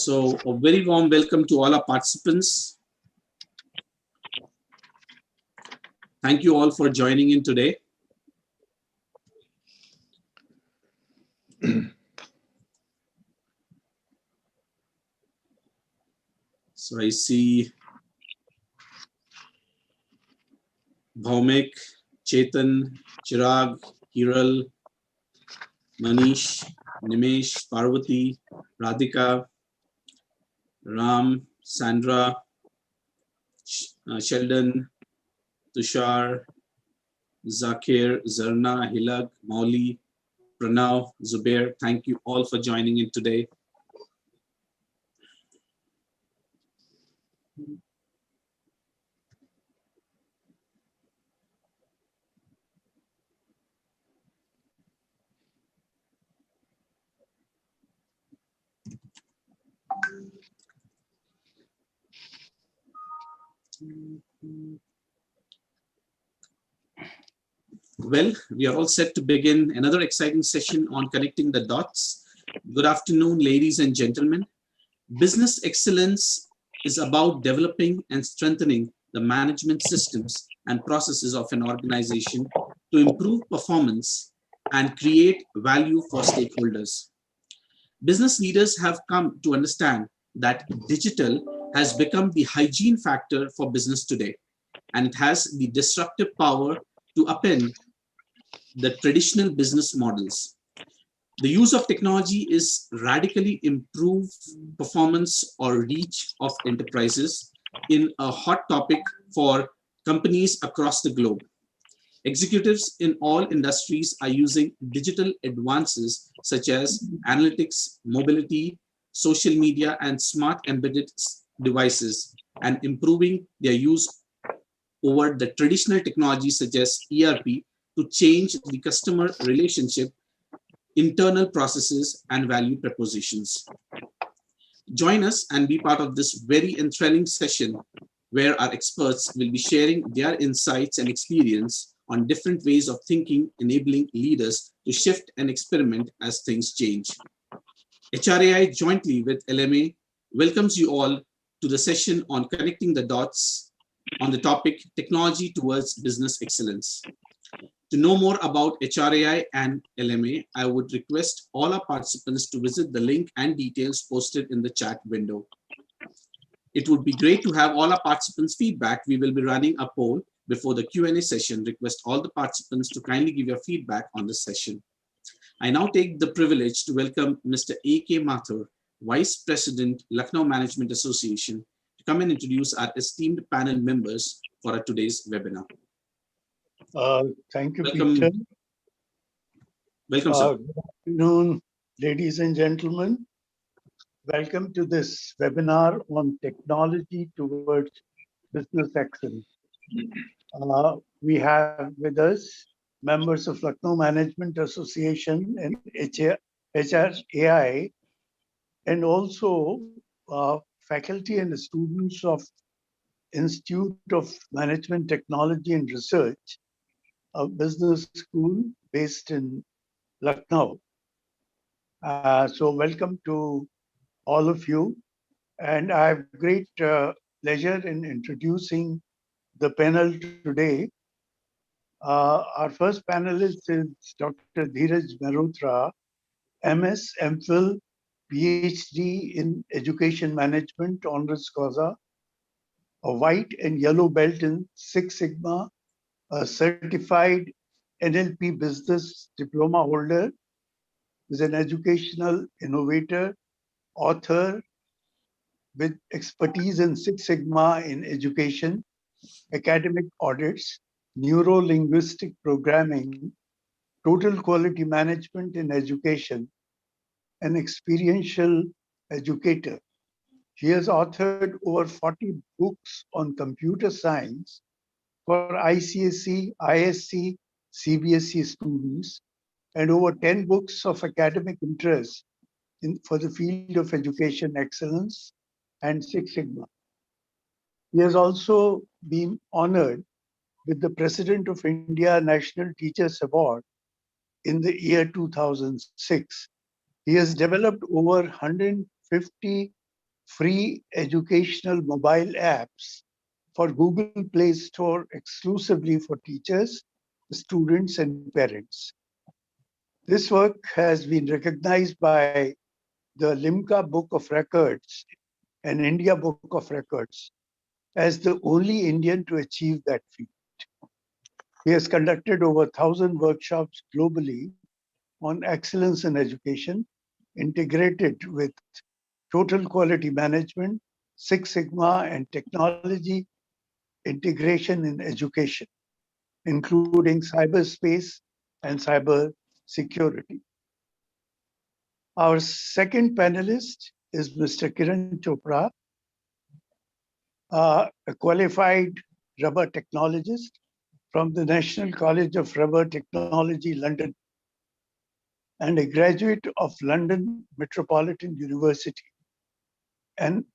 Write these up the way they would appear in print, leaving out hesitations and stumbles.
So a very warm welcome to all our participants. Thank you all for joining in today. So I see Bhaumik, Chetan, Chirag, Hiral, Manish, Nimesh, Parvati, Radhika, Ram, Sandra, Sheldon, Tushar, Zakir, Zarna, Hilag, Mauli, Pranav, Zubair. Thank you all for joining in today. Well, we are all set to begin another exciting session on connecting the dots. Good afternoon, ladies and gentlemen. Business excellence is about developing and strengthening the management systems and processes of an organization to improve performance and create value for stakeholders. Business leaders have come to understand that digital has become the hygiene factor for business today, and it has the disruptive power to upend the traditional business models. The use of technology is radically improve performance or reach of enterprises in a hot topic for companies across the globe. Executives in all industries are using digital advances such as analytics, mobility, social media, and smart embedded devices, and improving their use over the traditional technologies such as ERP to change the customer relationship, internal processes, and value propositions. Join us and be part of this very enthralling session where our experts will be sharing their insights and experience on different ways of thinking, enabling leaders to shift and experiment as things change. HRAI jointly with LMA welcomes you all to the session on connecting the dots on the topic technology towards business excellence. To know more about HRAI and LMA, I would request all our participants to visit the link and details posted in the chat window. It would be great to have all our participants' feedback. We will be running a poll before the Q&A session. Request all the participants to kindly give your feedback on the session. I now take the privilege to welcome Mr. A.K. Mathur, Vice President, Lucknow Management Association, to come and introduce our esteemed panel members for our today's webinar. Thank you, Welcome. Peter. Welcome, sir. Good afternoon, ladies and gentlemen. Welcome to this webinar on technology towards business excellence. We have with us members of Lucknow Management Association and HRAI, and also faculty and students of Institute of Management Technology and Research, a business school based in Lucknow. So welcome to all of you. And I have great pleasure in introducing the panel today. Our first panelist is Dr. Dhiraj Mirotra, MS, MPhil, PhD in Education Management, honoris causa, a white and yellow belt in Six Sigma, a certified NLP business diploma holder, is an educational innovator, author with expertise in Six Sigma in education, academic audits, neuro-linguistic programming, total quality management in education, an experiential educator. He has authored over 40 books on computer science for ICSE, ISC, CBSE students, and over 10 books of academic interest for the field of education excellence and Six Sigma. He has also been honored with the President of India National Teachers Award in the year 2006. He has developed over 150 free educational mobile apps for Google Play Store exclusively for teachers, students, and parents. This work has been recognized by the Limca Book of Records and India Book of Records as the only Indian to achieve that feat. He has conducted over 1,000 workshops globally on excellence in education, integrated with total quality management, Six Sigma, and technology integration in education, including cyberspace and cyber security. Our second panelist is Mr. Kiran Chopra, a qualified rubber technologist from the National College of Rubber Technology, London, and a graduate of London Metropolitan University and,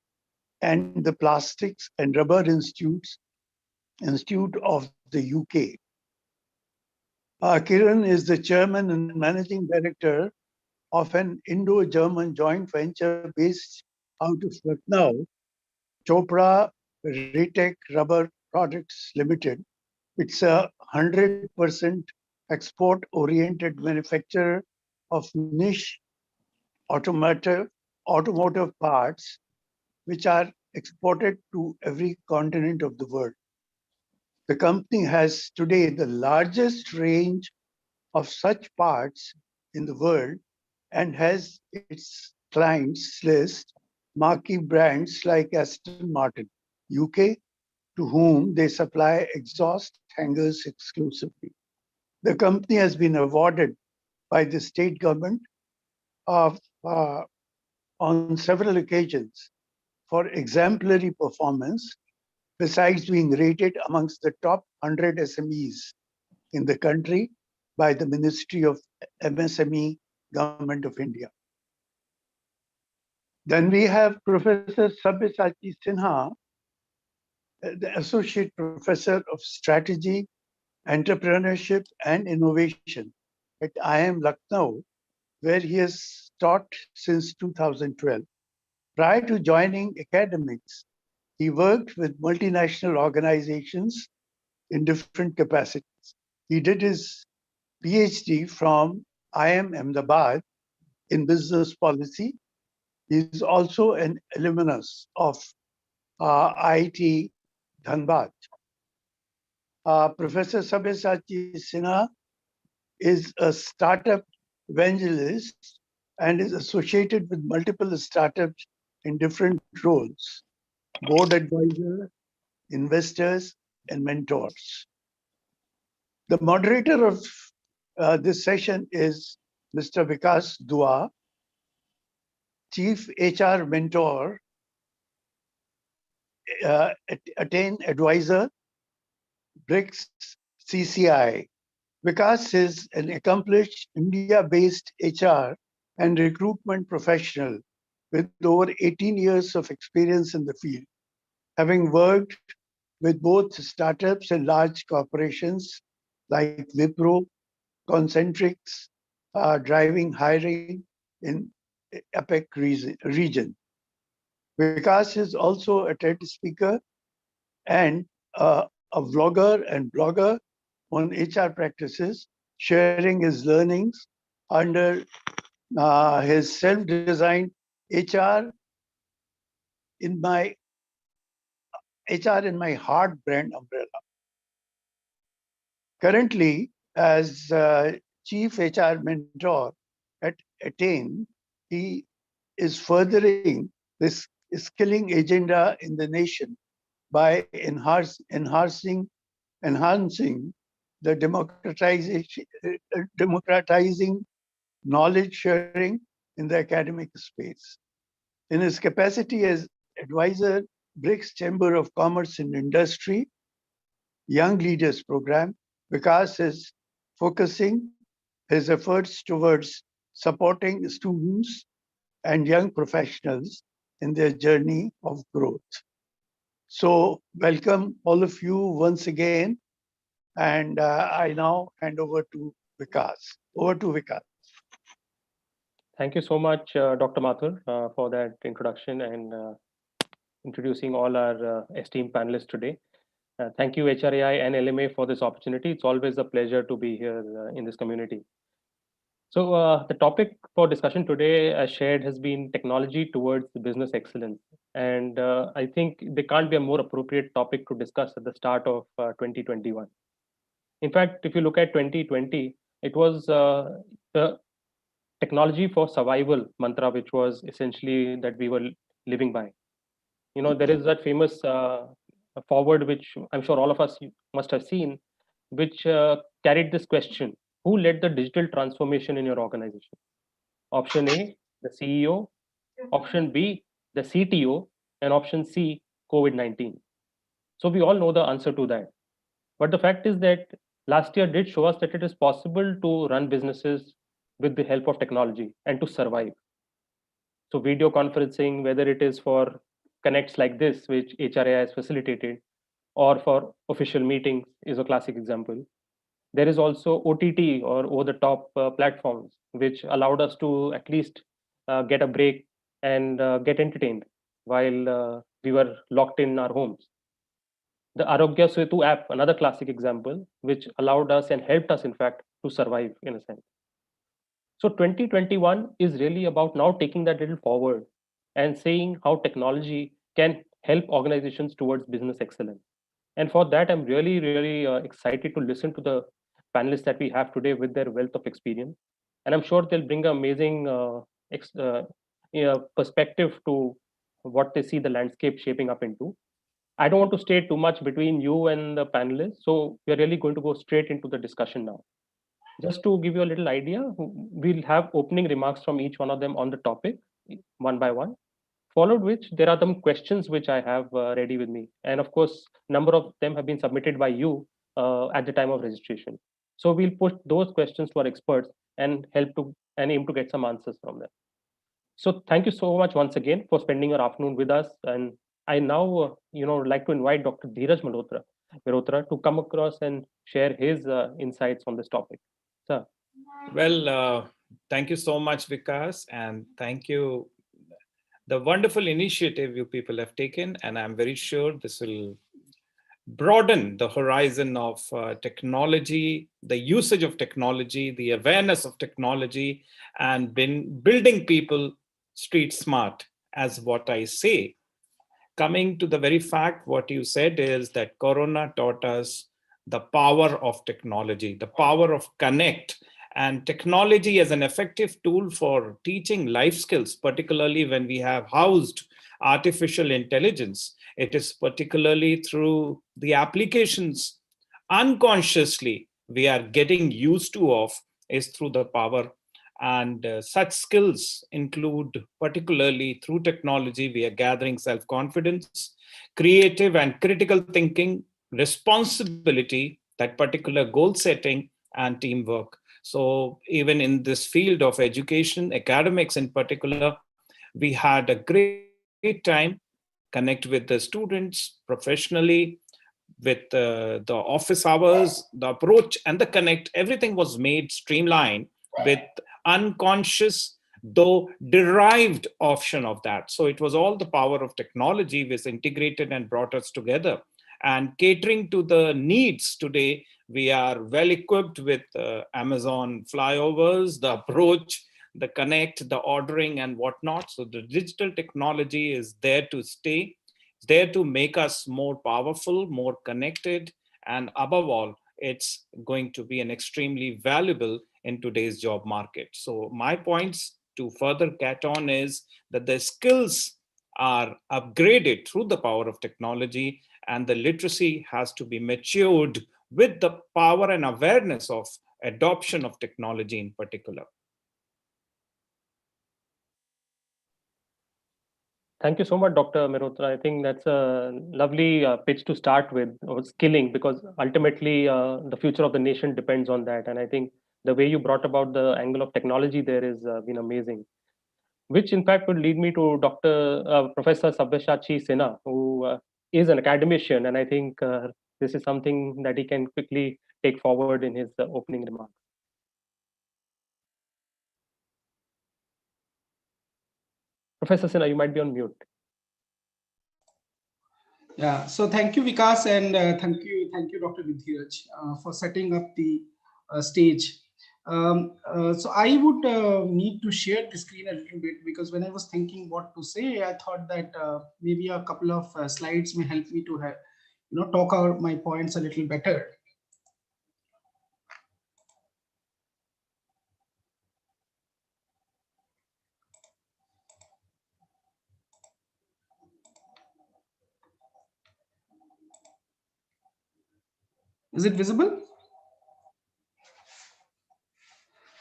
and the Plastics and Rubber Institute of the UK. Kiran is the chairman and managing director of an Indo-German joint venture based out of Lucknow, Chopra RETEC Rubber Products Limited. It's a 100% export-oriented manufacturer of niche automotive parts, which are exported to every continent of the world. The company has today the largest range of such parts in the world and has its clients list marquee brands like Aston Martin, UK, to whom they supply exhaust hangers exclusively. The company has been awarded by the state government of, on several occasions for exemplary performance, besides being rated amongst the top 100 SMEs in the country by the Ministry of MSME, Government of India. Then we have Professor Sabyasachi Sinha, the Associate Professor of Strategy, Entrepreneurship and Innovation at IIM Lucknow, where he has taught since 2012. Prior to joining academics, he worked with multinational organizations in different capacities. He did his PhD from IIM Ahmedabad in business policy. He is also an alumnus of IIT Dhanbad. Professor Sabyasachi Sinha is a startup evangelist and is associated with multiple startups in different roles: board advisor, investors, and mentors. The moderator of this session is Mr. Vikas Dua, Chief HR Mentor, ATTAYN Advisor, BRICS CCI. Vikas is an accomplished India-based HR and recruitment professional with over 18 years of experience in the field, having worked with both startups and large corporations like Wipro, Concentrix, driving hiring in APEC region. Vikas is also a TED speaker and a vlogger and blogger on HR practices, sharing his learnings under his self-designed HR in my heart brand umbrella. Currently, as Chief HR Mentor at ATTAYN, he is furthering this skilling agenda in the nation by enhancing the democratizing knowledge sharing in the academic space. In his capacity as advisor, BRICS Chamber of Commerce and Industry Young Leaders Program, Vikas is focusing his efforts towards supporting students and young professionals in their journey of growth. So welcome all of you once again. And I now hand over to Vikas. Over to Vikas. Thank you so much, Dr. Mathur, for that introduction and introducing all our esteemed panelists today. Thank you, HRAI and LMA, for this opportunity. It's always a pleasure to be here in this community. So, the topic for discussion today, as shared, has been technology towards business excellence. And I think there can't be a more appropriate topic to discuss at the start of 2021. In fact, if you look at 2020, it was the technology for survival mantra, which was essentially that we were living by. You know, there is that famous forward, which I'm sure all of us must have seen, which carried this question: who led the digital transformation in your organization? Option A, the CEO. Option B, the CTO. And option C, COVID-19. So we all know the answer to that. But the fact is that last year did show us that it is possible to run businesses with the help of technology and to survive. So video conferencing, whether it is for connects like this, which HRAI has facilitated, or for official meetings, is a classic example. There is also OTT, or over-the-top platforms, which allowed us to at least get a break and get entertained while we were locked in our homes. The Arogya Setu app, another classic example, which allowed us and helped us, in fact, to survive in a sense. So 2021 is really about now taking that little forward and saying how technology can help organizations towards business excellence. And for that, I'm really, really excited to listen to the panelists that we have today with their wealth of experience. And I'm sure they'll bring an amazing perspective to what they see the landscape shaping up into. I don't want to stay too much between you and the panelists. So we're really going to go straight into the discussion now. Just to give you a little idea, we'll have opening remarks from each one of them on the topic, one by one, followed which there are some questions which I have ready with me. And of course, number of them have been submitted by you at the time of registration. So we'll put those questions to our experts and help to and aim to get some answers from them. So thank you so much once again for spending your afternoon with us. And I now, like to invite Dr. Dhiraj Mirotra to come across and share his insights on this topic. Sir. Well, thank you so much, Vikas, and thank you. The wonderful initiative you people have taken, and I'm very sure this will broaden the horizon of technology, the usage of technology, the awareness of technology, and building people street smart, as what I say. Coming to the very fact, what you said is that Corona taught us the power of technology, the power of connect, and technology as an effective tool for teaching life skills, particularly when we have housed artificial intelligence. It is particularly through the applications unconsciously we are getting used to of is through the power. And such skills include, particularly through technology, we are gathering self-confidence, creative and critical thinking, responsibility, that particular goal setting, and teamwork. So even in this field of education, academics in particular, we had a great time connect with the students professionally, with the office hours, the approach and the connect, everything was made streamlined with unconscious, though derived option of that. So it was all the power of technology which integrated and brought us together. And catering to the needs today, we are well equipped with Amazon flyovers, the approach, the connect, the ordering and whatnot. So the digital technology is there to stay. It's there to make us more powerful, more connected, and above all, it's going to be an extremely valuable in today's job market. So my points to further get on is that the skills are upgraded through the power of technology, and the literacy has to be matured with the power and awareness of adoption of technology in particular. Thank you so much, Dr. Mehrotra. I think that's a lovely pitch to start with, skilling, because ultimately the future of the nation depends on that. And I think the way you brought about the angle of technology there is been amazing, which in fact would lead me to Professor Sabyasachi Sinha, who is an academician. And I think this is something that he can quickly take forward in his opening remarks. Professor Sinha, you might be on mute. Yeah, so thank you, Vikas, and thank you, Dr. Dheeraj, for setting up the stage. So I would need to share the screen a little bit, because when I was thinking what to say, I thought that maybe a couple of slides may help me to have, talk out my points a little better. Is it visible?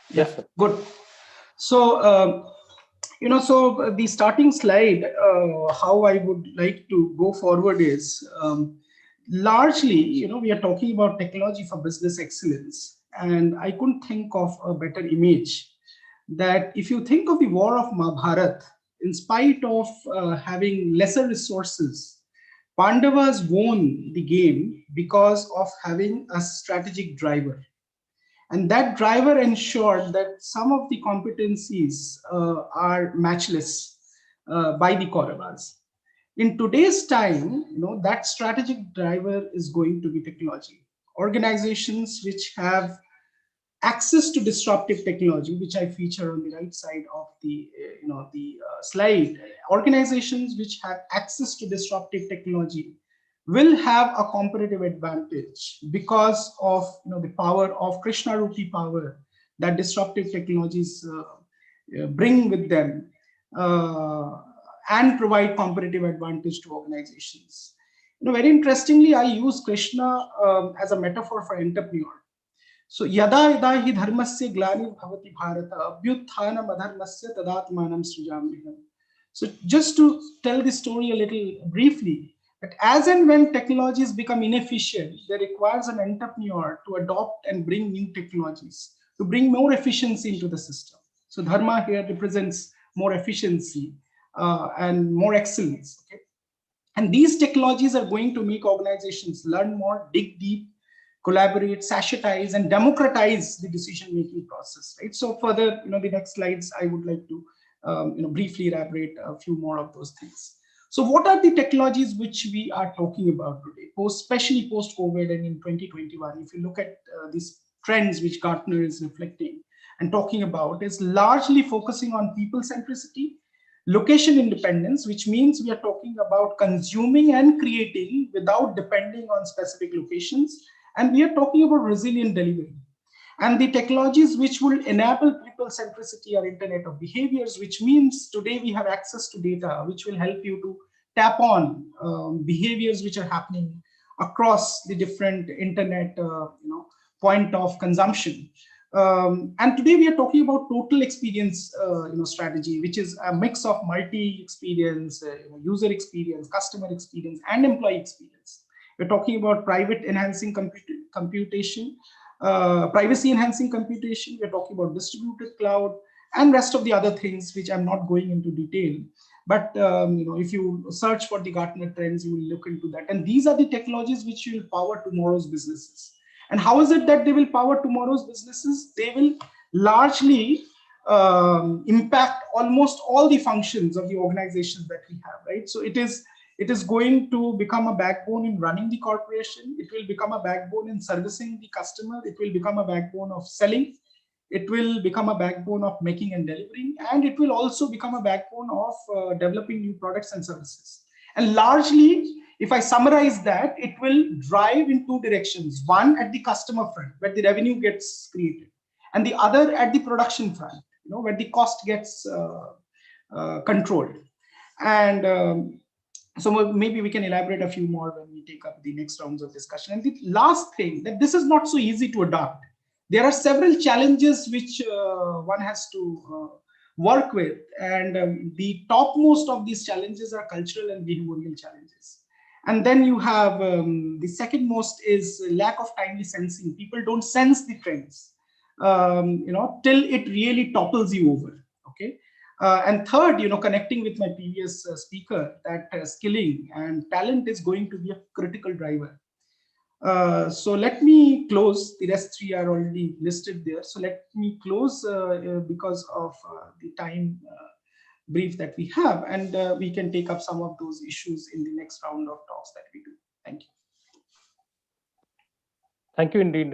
Yes, sir. Good. So, so the starting slide, how I would like to go forward is largely, we are talking about technology for business excellence. And I couldn't think of a better image that if you think of the war of Mahabharata, in spite of having lesser resources, Pandavas won the game because of having a strategic driver. And that driver ensured that some of the competencies are matchless by the Kauravas. In today's time, that strategic driver is going to be technology. Organizations which have access to disruptive technology, which I feature on the right side of the slide, organizations which have access to disruptive technology will have a competitive advantage because of the power of Krishna Rupi power that disruptive technologies bring with them and provide competitive advantage to organizations. Very interestingly, I use Krishna as a metaphor for entrepreneur. So yada yada hi dharmasya glani bhavati bharata abhyuthana adharmasya tadatmanam srijamiham. So just to tell the story a little briefly, that as and when technologies become inefficient, there requires an entrepreneur to adopt and bring new technologies, to bring more efficiency into the system. So dharma here represents more efficiency and more excellence. Okay? And these technologies are going to make organizations learn more, dig deep, collaborate, sachetize, and democratize the decision-making process. Right. So further, the next slides, I would like to briefly elaborate a few more of those things. So what are the technologies which we are talking about today, especially post-COVID and in 2021? If you look at these trends which Gartner is reflecting and talking about, is largely focusing on people centricity, location independence, which means we are talking about consuming and creating without depending on specific locations. And we are talking about resilient delivery. And the technologies which will enable people centricity are Internet of Behaviors, which means today we have access to data, which will help you to tap on behaviors which are happening across the different Internet point of consumption. And today we are talking about total experience strategy, which is a mix of multi-experience, user experience, customer experience, and employee experience. We're talking about private enhancing computation, privacy enhancing computation. We're talking about distributed cloud and rest of the other things, which I'm not going into detail. But if you search for the Gartner trends, you will look into that. And these are the technologies which will power tomorrow's businesses. And how is it that they will power tomorrow's businesses? They will largely impact almost all the functions of the organizations that we have, right? So it is going to become a backbone in running the corporation. It will become a backbone in servicing the customer. It will become a backbone of selling. It will become a backbone of making and delivering. And it will also become a backbone of developing new products and services. And largely, if I summarize that, it will drive in two directions. One, at the customer front, where the revenue gets created. And the other at the production front, where the cost gets controlled. And so maybe we can elaborate a few more when we take up the next rounds of discussion. And the last thing, that this is not so easy to adopt. There are several challenges which one has to work with. And the topmost of these challenges are cultural and behavioral challenges. And then you have the second most is lack of timely sensing. People don't sense the trends, till it really topples you over. Okay. And third, connecting with my previous speaker, that skilling and talent is going to be a critical driver. So let me close. The rest three are already listed there. So let me close because of the time brief that we have, and we can take up some of those issues in the next round of talks that we do. Thank you. Thank you indeed,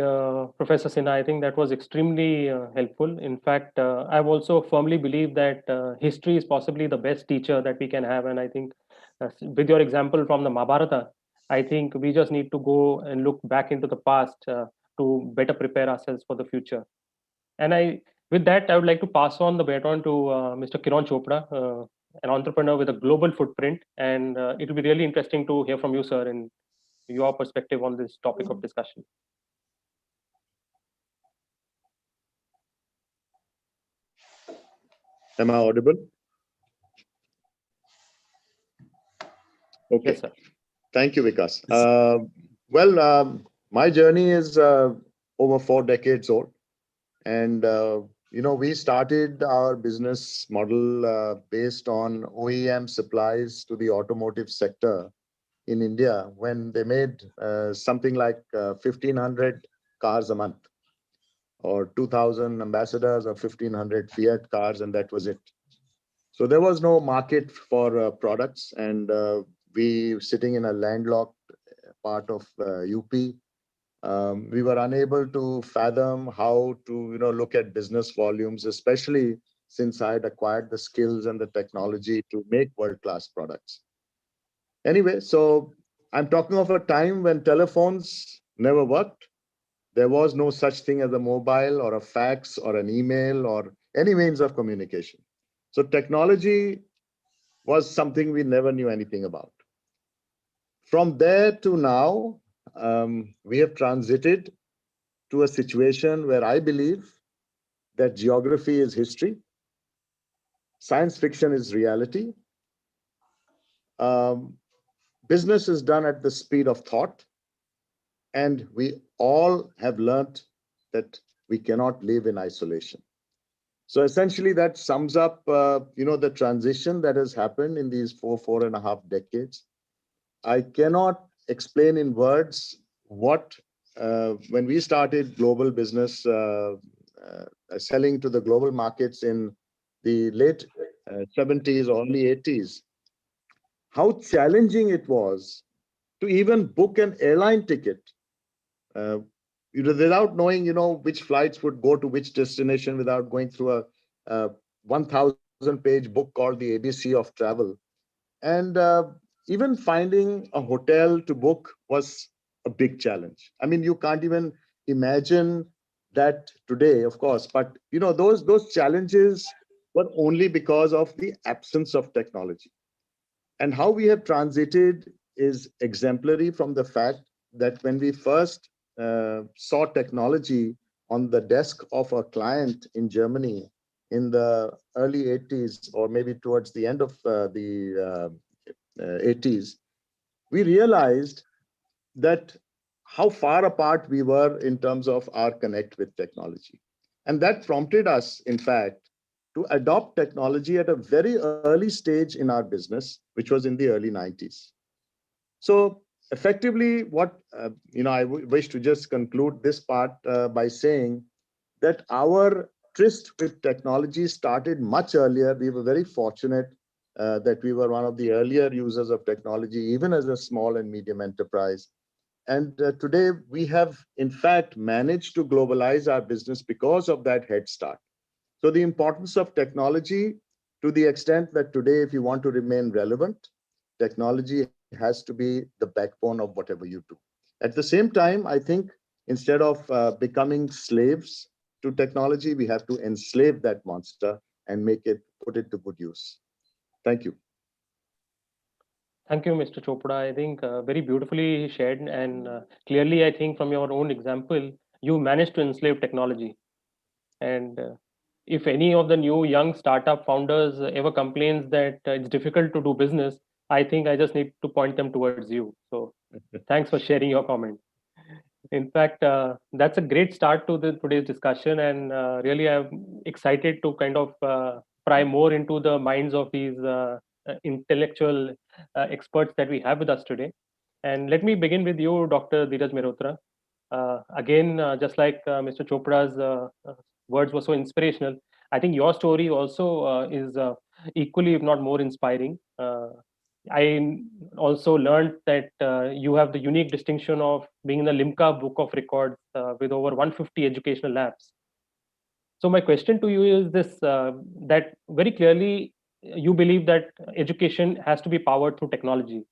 Professor Sinha. I think that was extremely helpful. In fact, I've also firmly believed that history is possibly the best teacher that we can have. And I think with your example from the Mahabharata, I think we just need to go and look back into the past to better prepare ourselves for the future. And with that, I would like to pass on the baton to Mr. Kiran Chopra, an entrepreneur with a global footprint. And it will be really interesting to hear from you, sir, and your perspective on this topic of discussion. Am I audible? Okay. Yes, sir. Thank you, Vikas. My journey is over 4 decades old. And, we started our business model based on OEM supplies to the automotive sector in India when they made something like 1,500 cars a month, or 2,000 ambassadors, or 1,500 Fiat cars, and that was it. So there was no market for products, and we, sitting in a landlocked part of UP, we were unable to fathom how to look at business volumes, especially since I had acquired the skills and the technology to make world-class products. Anyway, so I'm talking of a time when telephones never worked. There was no such thing as a mobile or a fax or an email or any means of communication. So technology was something we never knew anything about. From there to now, we have transited to a situation where I believe that geography is history, science fiction is reality, business is done at the speed of thought, and we all have learned that we cannot live in isolation. So essentially that sums up, the transition that has happened in these 4.5 decades. I cannot explain in words what, when we started global business, selling to the global markets in the late 70s, early 80s, how challenging it was to even book an airline ticket without knowing, which flights would go to which destination, without going through a 1,000-page book called the ABC of Travel. And even finding a hotel to book was a big challenge. I mean, you can't even imagine that today, of course, but those challenges were only because of the absence of technology. And how we have transited is exemplary from the fact that when we first saw technology on the desk of a client in Germany in the early 80s, or maybe towards the end of the 80s, we realized that how far apart we were in terms of our connect with technology. And that prompted us, in fact, to adopt technology at a very early stage in our business, which was in the early 90s. So effectively, what I wish to just conclude this part by saying that our tryst with technology started much earlier. We were very fortunate that we were one of the earlier users of technology, even as a small and medium enterprise. And today we have, in fact, managed to globalize our business because of that head start. So the importance of technology, to the extent that today, if you want to remain relevant, technology has to be the backbone of whatever you do. At the same time, I think instead of becoming slaves to technology, we have to enslave that monster and put it to good use. Thank you. Thank you, Mr. Chopra. I think very beautifully shared, and clearly, I think from your own example, you managed to enslave technology. And if any of the new young startup founders ever complains that it's difficult to do business, I think I just need to point them towards you. So thanks for sharing your comment. In fact, that's a great start to today's discussion, and really I'm excited to kind of pry more into the minds of these intellectual experts that we have with us today. And let me begin with you, Dr. Dhiraj Mirotra. Again, just like Mr. Chopra's words were so inspirational, I think your story also is equally, if not more, inspiring. I also learned that you have the unique distinction of being in the Limca Book of Records with over 150 educational labs. So my question to you is this: that very clearly you believe that education has to be powered through technology,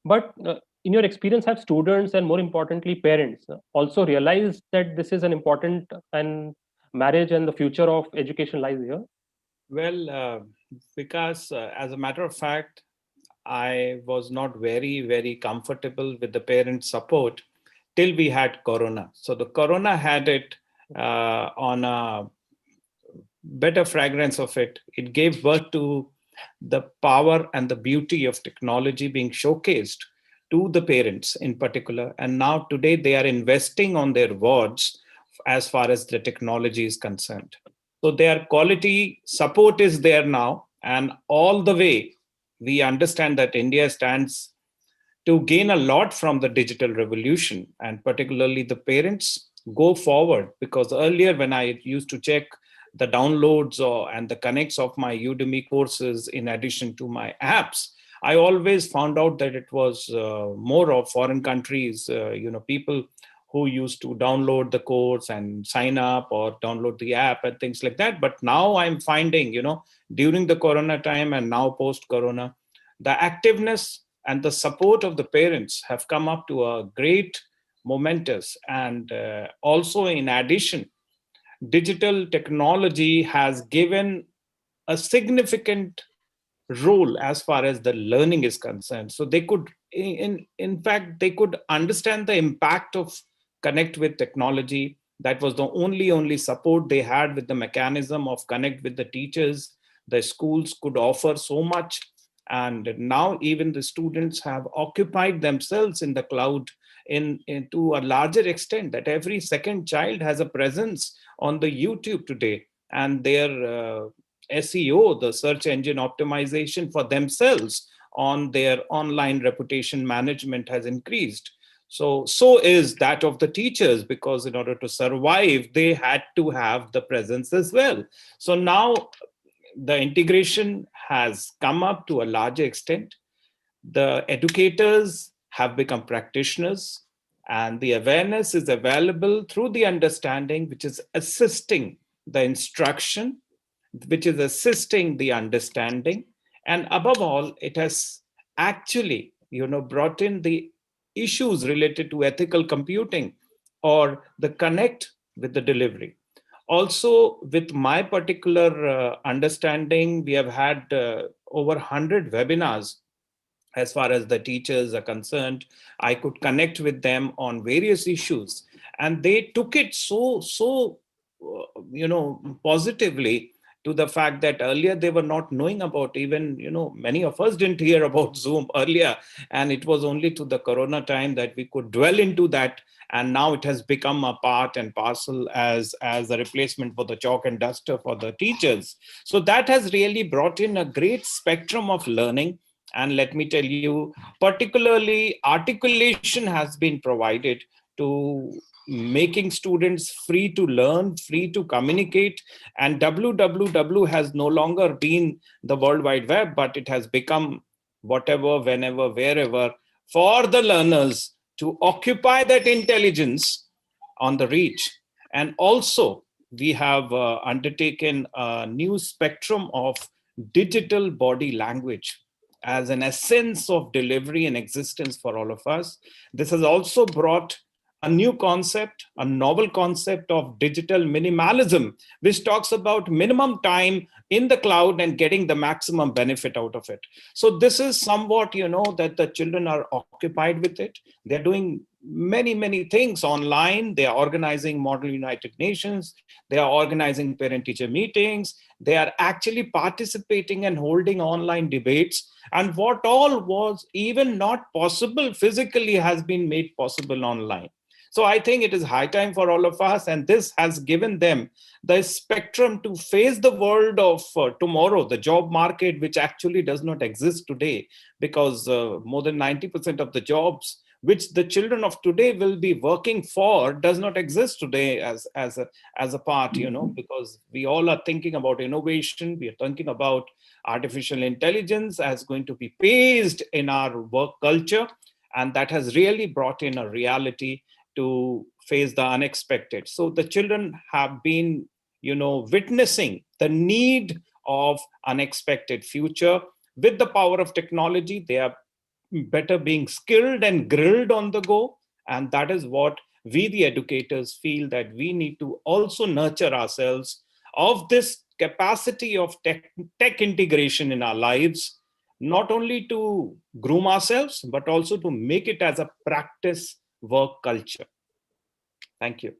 but in your experience, have students and more importantly parents also realized that this is an important and marriage and the future of education lies here? Well, because as a matter of fact, I was not very comfortable with the parent support till we had Corona. So the Corona had it on a better fragrance of it. It gave birth to the power and the beauty of technology being showcased to the parents in particular. And now today they are investing on their wards as far as the technology is concerned. So their quality support is there now. And all the way, we understand that India stands to gain a lot from the digital revolution, and particularly the parents go forward, because earlier when I used to check the downloads and the connects of my Udemy courses in addition to my apps, I always found out that it was more of foreign countries, people who used to download the course and sign up or download the app and things like that. But now I'm finding, during the Corona time and now post-Corona, the activeness and the support of the parents have come up to a great momentous. And also in addition, digital technology has given a significant role as far as the learning is concerned. So they could, in fact, they could understand the impact of connect with technology. That was the only support they had with the mechanism of connect with the teachers. The schools could offer so much. And now even the students have occupied themselves in the cloud to a larger extent, that every second child has a presence on the YouTube today, and their SEO, the search engine optimization for themselves on their online reputation management has increased. So is that of the teachers, because in order to survive, they had to have the presence as well. So now the integration has come up to a larger extent. The educators have become practitioners, and the awareness is available through the understanding, which is assisting the instruction, which is assisting the understanding. And above all, it has actually, brought in the issues related to ethical computing or the connect with the delivery. Also, with my particular understanding, we have had over 100 webinars as far as the teachers are concerned. I could connect with them on various issues, and they took it so positively, to the fact that earlier they were not knowing about, even many of us didn't hear about Zoom earlier, and it was only to the Corona time that we could dwell into that. And now it has become a part and parcel as a replacement for the chalk and duster for the teachers. So that has really brought in a great spectrum of learning. And let me tell you, particularly articulation has been provided to making students free to learn, free to communicate. And www has no longer been the World Wide Web, but it has become whatever, whenever, wherever, for the learners to occupy that intelligence on the reach. And also, we have undertaken a new spectrum of digital body language as an essence of delivery and existence for all of us. This has also brought a new concept, a novel concept of digital minimalism, which talks about minimum time in the cloud and getting the maximum benefit out of it. So this is somewhat, that the children are occupied with it. They're doing many things online. They are organizing Model United Nations. They are organizing parent-teacher meetings. They are actually participating and holding online debates. And what all was even not possible physically has been made possible online. So I think it is high time for all of us, and this has given them the spectrum to face the world of tomorrow, the job market, which actually does not exist today, because more than 90% of the jobs which the children of today will be working for does not exist today as a part, because we all are thinking about innovation. We are thinking about artificial intelligence as going to be based in our work culture. And that has really brought in a reality to face the unexpected. So the children have been, witnessing the need of unexpected future. With the power of technology, they are better being skilled and grilled on the go. And that is what we, the educators, feel that we need to also nurture ourselves of this capacity of tech integration in our lives, not only to groom ourselves, but also to make it as a practice work culture. Thank you.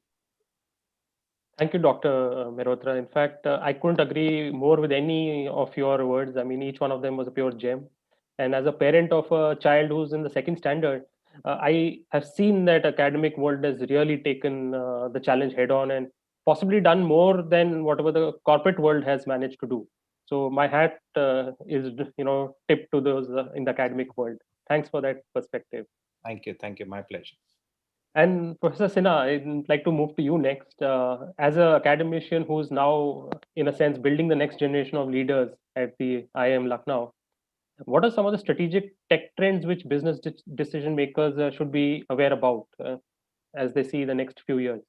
Thank you, Dr. Mehrotra. In fact, I couldn't agree more with any of your words. I mean, each one of them was a pure gem. And as a parent of a child who's in the second standard, I have seen that academic world has really taken the challenge head on and possibly done more than whatever the corporate world has managed to do. So my hat is, tipped to those in the academic world. Thanks for that perspective. Thank you. Thank you. My pleasure. And Professor Sinha, I'd like to move to you next. As an academician who's now, in a sense, building the next generation of leaders at the IIM Lucknow, what are some of the strategic tech trends which business decision makers should be aware about as they see the next few years?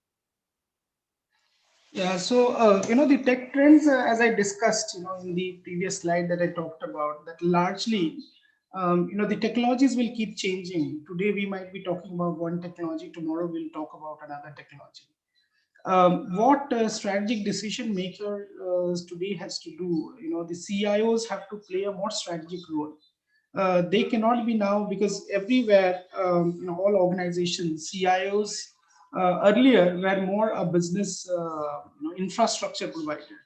Yeah, so the tech trends, as I discussed, in the previous slide that I talked about, that largely, the technologies will keep changing. Today we might be talking about one technology. Tomorrow we'll talk about another technology. What strategic decision makers today has to do? The CIOs have to play a more strategic role. They cannot be now, because everywhere, all organizations, CIOs earlier were more a business infrastructure provider.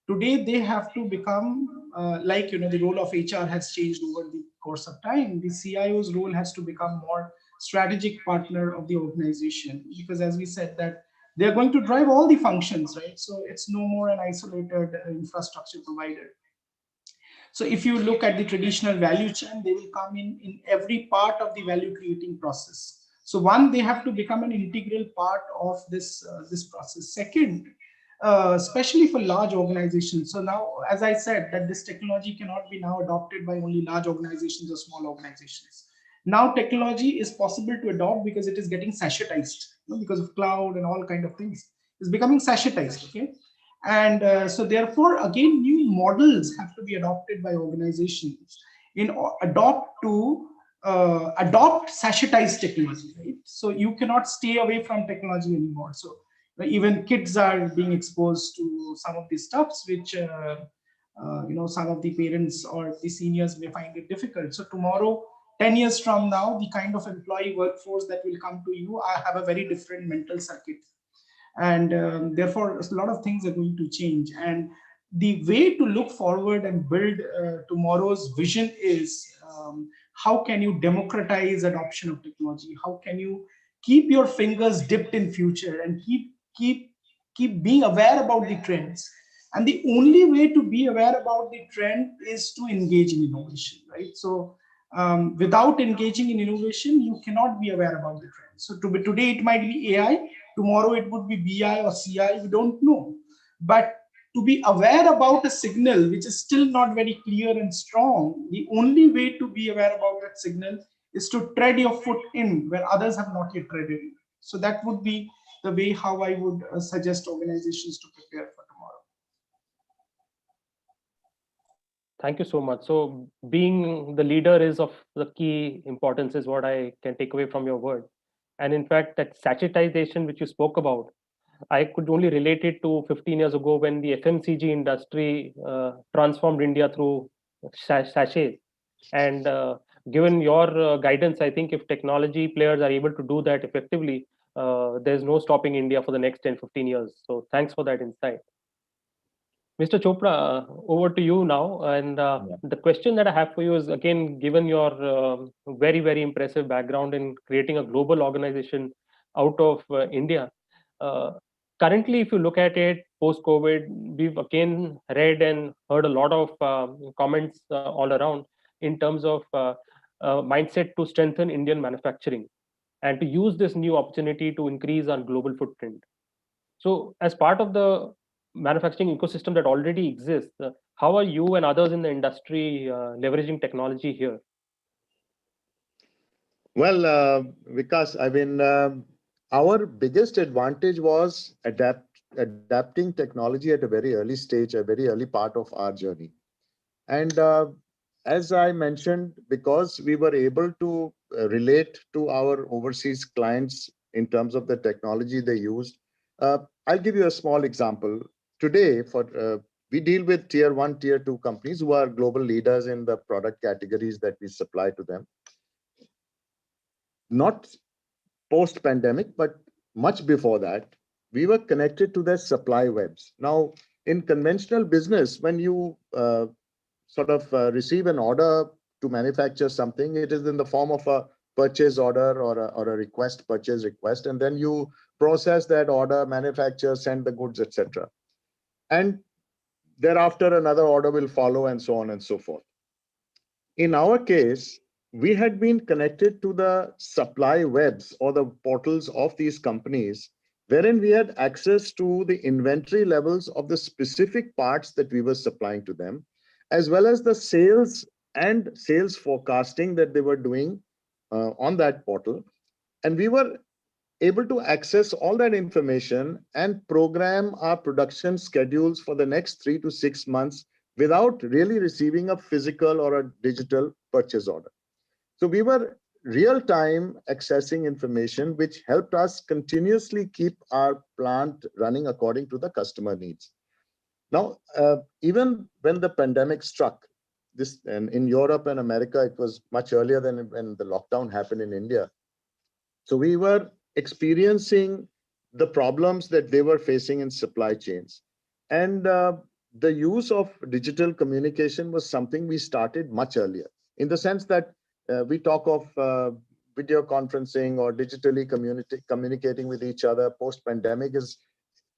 Today they have to become the role of HR has changed over the course of time. The CIO's role has to become more strategic partner of the organization, because as we said that they're going to drive all the functions, right? So it's no more an isolated infrastructure provider. So if you look at the traditional value chain, they will come in every part of the value creating process. So one, they have to become an integral part of this process. Second, especially for large organizations. So now, as I said, that this technology cannot be now adopted by only large organizations or small organizations. Now technology is possible to adopt because it is getting sachetized, because of cloud and all kind of things. It's becoming sachetized, okay? And so therefore, again, new models have to be adopted by organizations in adopt sachetized technology, right? So you cannot stay away from technology anymore. So even kids are being exposed to some of these stuffs, which some of the parents or the seniors may find it difficult. So tomorrow, 10 years from now, the kind of employee workforce that will come to you, I have a very different mental circuit. And therefore, a lot of things are going to change. And the way to look forward and build tomorrow's vision is how can you democratize adoption of technology? How can you keep your fingers dipped in future and keep being aware about the trends? And the only way to be aware about the trend is to engage in innovation, right? So without engaging in innovation, you cannot be aware about the trend. So today it might be AI, tomorrow it would be BI or CI, we don't know. But to be aware about a signal which is still not very clear and strong, the only way to be aware about that signal is to tread your foot in where others have not yet treaded in. So that would be the way how I would suggest organizations to prepare for tomorrow. Thank you so much. So being the leader is of the key importance is what I can take away from your word. And in fact, that sachetization which you spoke about, I could only relate it to 15 years ago when the FMCG industry transformed India through sachets. And given your guidance, I think if technology players are able to do that effectively, there's no stopping India for the next 10, 15 years. So thanks for that insight. Mr. Chopra, over to you now. And the question that I have for you is, again, given your very, very impressive background in creating a global organization out of India, currently, if you look at it post-COVID, we've again read and heard a lot of comments all around in terms of mindset to strengthen Indian manufacturing. and to use this new opportunity to increase our global footprint. So as part of the manufacturing ecosystem that already exists, how are you and others in the industry leveraging technology here? Well, Vikas, I mean, our biggest advantage was adapting technology at a very early stage, a very early part of our journey. And as I mentioned, because we were able to relate to our overseas clients in terms of the technology they used, I'll give you a small example. Today, we deal with tier 1, tier 2 companies who are global leaders in the product categories that we supply to them. Not post-pandemic, but much before that, we were connected to their supply webs. Now, in conventional business, when you receive an order to manufacture something, it is in the form of a purchase order or a request, purchase request, and then you process that order, manufacture, send the goods, etc. And thereafter, another order will follow, and so on and so forth. In our case, we had been connected to the supply webs or the portals of these companies, wherein we had access to the inventory levels of the specific parts that we were supplying to them, as well as the sales and sales forecasting that they were doing on that portal. And we were able to access all that information and program our production schedules for the next 3 to 6 months without really receiving a physical or a digital purchase order. So we were real-time accessing information, which helped us continuously keep our plant running according to the customer needs. Now, even when the pandemic struck, and in Europe and America, it was much earlier than when the lockdown happened in India. So we were experiencing the problems that they were facing in supply chains. And the use of digital communication was something we started much earlier, in the sense that we talk of video conferencing or digitally communicating with each other post-pandemic is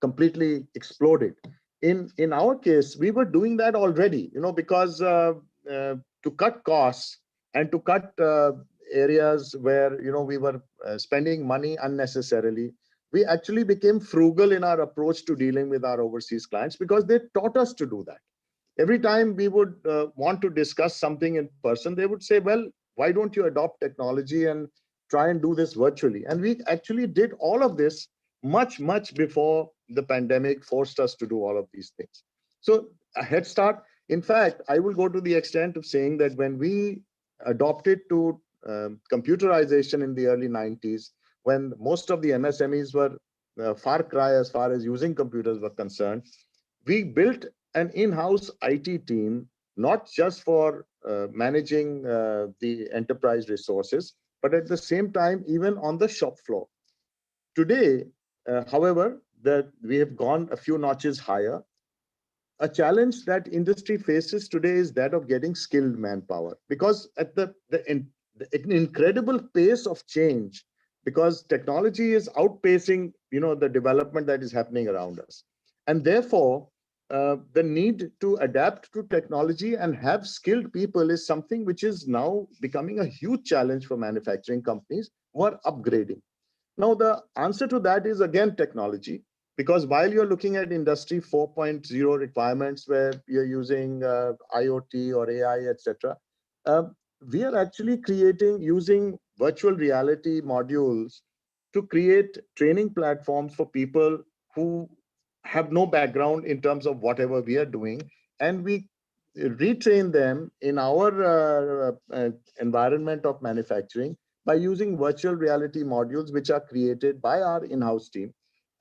completely exploded. In our case, we were doing that already, because to cut costs and to cut areas where we were spending money unnecessarily, we actually became frugal in our approach to dealing with our overseas clients, because they taught us to do that. Every time we would want to discuss something in person, they would say, well, why don't you adopt technology and try and do this virtually? And we actually did all of this much, much before the pandemic forced us to do all of these things. So a head start. In fact, I will go to the extent of saying that when we adopted to computerization in the early 90s, when most of the MSMEs were far cry as far as using computers were concerned, we built an in-house IT team, not just for managing the enterprise resources, but at the same time, even on the shop floor. Today, however, we have gone a few notches higher. A challenge that industry faces today is that of getting skilled manpower, because at the incredible pace of change, because technology is outpacing the development that is happening around us, and therefore the need to adapt to technology and have skilled people is something which is now becoming a huge challenge for manufacturing companies who are upgrading. Now, the answer to that is again technology, because while you're looking at industry 4.0 requirements where you're using IoT or AI, etc., we are actually using virtual reality modules to create training platforms for people who have no background in terms of whatever we are doing, and we retrain them in our environment of manufacturing by using virtual reality modules which are created by our in-house team,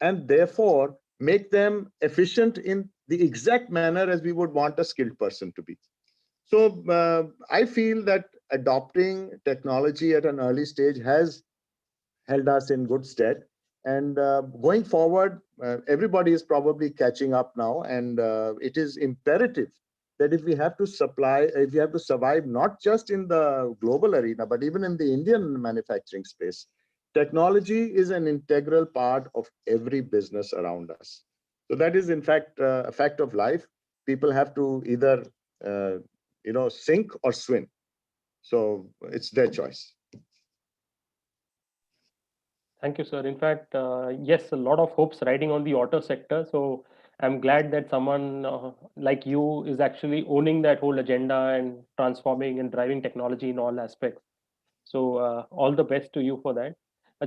and therefore make them efficient in the exact manner as we would want a skilled person to be. So I feel that adopting technology at an early stage has held us in good stead. And going forward, everybody is probably catching up now, and it is imperative that if we have to survive not just in the global arena, but even in the Indian manufacturing space, technology is an integral part of every business around us. So that is, in fact, a fact of life. People have to either sink or swim. So it's their choice. Thank you, sir. In fact, yes, a lot of hopes riding on the auto sector. So I'm glad that someone like you is actually owning that whole agenda and transforming and driving technology in all aspects. So all the best to you for that.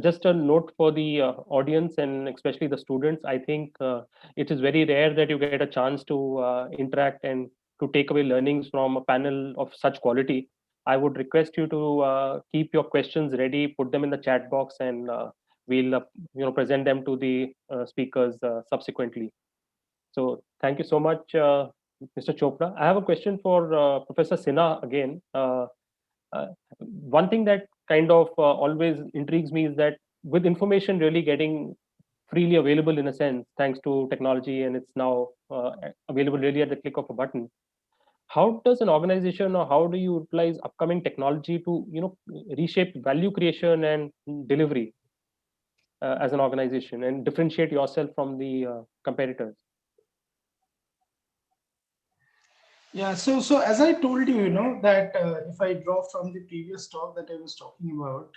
Just a note for the audience and especially the students. I think it is very rare that you get a chance to interact and to take away learnings from a panel of such quality. I would request you to keep your questions ready, put them in the chat box, and we'll present them to the speakers subsequently. So thank you so much, Mr. Chopra. I have a question for Professor Sinha again. One thing that kind of always intrigues me is that with information really getting freely available in a sense, thanks to technology, and it's now available really at the click of a button. How does an organization, or how do you utilize upcoming technology to reshape value creation and delivery as an organization and differentiate yourself from the competitors? Yeah, so as I told you, that if I draw from the previous talk that I was talking about,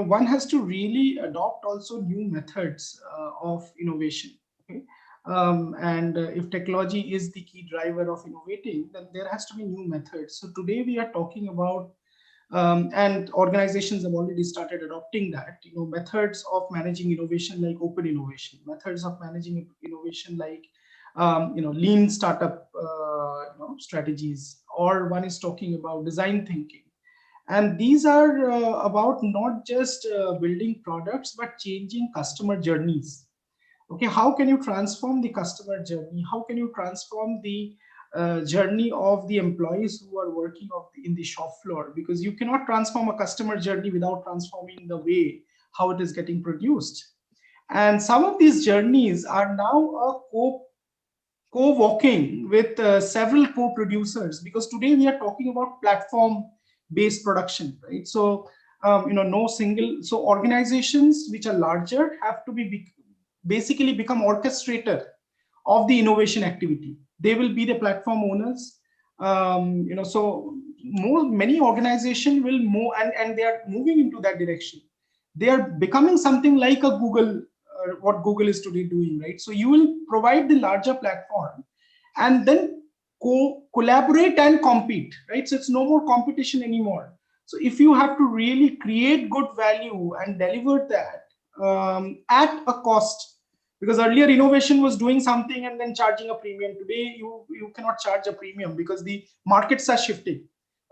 one has to really adopt also new methods of innovation. Okay? And if technology is the key driver of innovating, then there has to be new methods. So today we are talking about, and organizations have already started adopting that, methods of managing innovation like open innovation, methods of managing innovation like lean startup strategies, or one is talking about design thinking. And these are about not just building products, but changing customer journeys. Okay, how can you transform the customer journey? How can you transform the journey of the employees who are working in the shop floor? Because you cannot transform a customer journey without transforming the way how it is getting produced. And some of these journeys are now a co-working with several co-producers, because today we are talking about platform-based production, right? So, no single, so organizations which are larger have to basically become orchestrator of the innovation activity. They will be the platform owners. So many organizations will move, and they are moving into that direction. They are becoming something like a Google, what Google is today doing, right? So you will provide the larger platform and then collaborate and compete, right? So it's no more competition anymore. So if you have to really create good value and deliver that at a cost, because earlier innovation was doing something and then charging a premium. Today you cannot charge a premium because the markets are shifting.